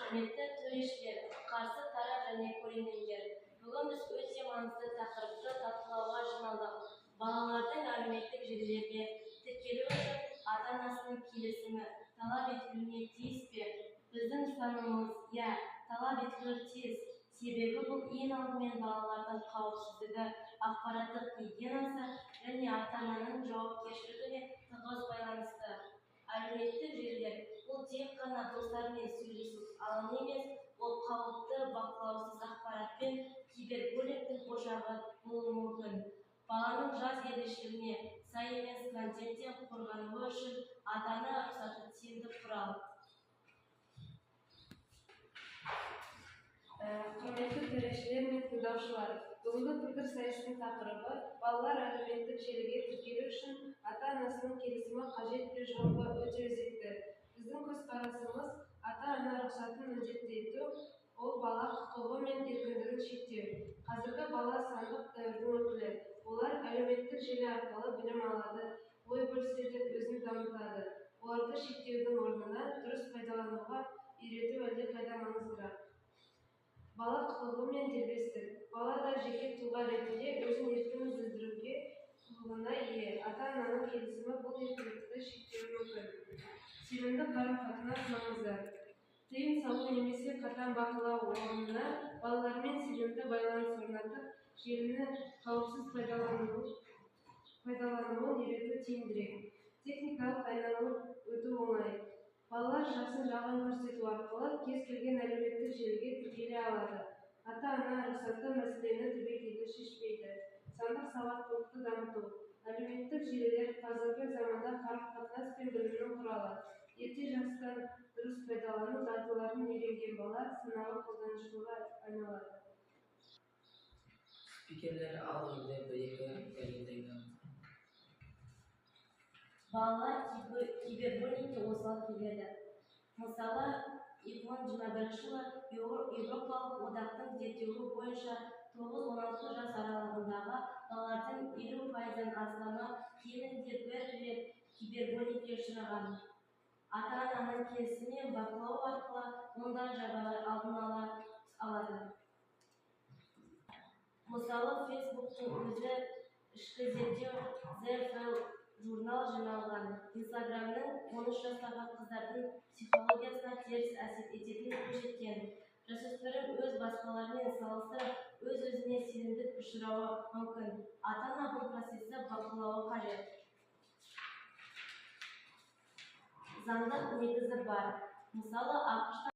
Құрметті төрешілер, қарсы тарап және көрермендер, бүгін біз өте маңызды тақырыпты талқылауға жиналдық. Балалардың әлеуметтік желілерге тіркелу үшін ата-анасының келісімі талап етілуіне тиіс пе? Біздің ұстанымымыз, талап етілуі тиіс. Себебі бұл ең алдымен балалардың қауіпсіздігі, ақпараттық гигиенасы және ата-ананың жауапкершілігіне тығыз байланысты. Әлеуметтік желілер бұл тек қана достармен сөйлесу алаңы емес, ол қауіпті бақылаусыз ақпарат пен кибербуллингтің ошағы болуы мүмкін. Баланың жас ерекшелігіне сай емес контенттен қорғануы үшін ата-ана рұқсаты тиімді құрал. Құрметті төрешілер мен тыңдаушылар, бүгінгі пікір сайысының тақырыбы балалар әлеуметтік желіге тіркелу үшін ата-анасының келісімі қажет пе жоқ па өте өзекті. Біздің көзқарасымыз ата-ана рұқсатын міндетті ету, ол бала құқығы мен еркіндігін шектеу. Қазіргі бала сандық дәуірдің өкілі. Олар әлеуметтік желі арқылы білім алады, ой бөліседі, өзін дамытады. Оларды шектеудің орнына дұрыс пайдалануға үйрету әлдеқайда маңыздырақ. Бала құқығы мен дербестік. Бала да жеке тұлға ретінде өзін еркін білдіруге құқығына ие. Ата-ананың келісімі бұл еркіндікті шектеуі мүмкін. Сенімді қарым-қатынас маңызды. Тыйым салу немесе қатаң бақылау орнына балалармен сенімді байланыс орнатып, желіні қауіпсіз пайдалануын үйрету тиімдірек. Техникалық айналып өту оңай. Балалар жасын жағын көрсету арқылы кез келген әлеуметтік желіге тіркеле алады. Ата-ана рұқсаты мәселені түбегейлі шешпейді. Сандық сауаттылықты дамыту. Әлеуметтік желілер қазіргі заманда қарым-қатынас пен білімнің құралы. Ерте жастан дұрыс пайдалану дағдыларын үйренген бала саналы қолданушыға айналады. Спикерлер алдында бір-екі дәлелденген. Балалар кибербуллингке осал келеді. Мысалы, 2021 жылы Еуропалық одақтың зерттеуі бойынша 9-16 жас аралығындағы балалардың 50%-ден астамы кемінде бір рет кибербуллингке ұшыраған. Ата-ананың келісімімен бақылау арқылы мұндай жағдайлар алдын ала алады. Мысалы, Фейсбуктың өзі ішкі зерттеу журнал жиналған. Инстаграмның 13 жастағы қыздардың психологиясына теріс әсер ететінін көрсеткен. Жасөспірім өз басқалармен салыстырып, өз-өзіне сенімдік ұшырауы мүмкін. Ата-ана бұл процесті бақылауы қажет. Заңдық негізі бар. Мысалы, ақш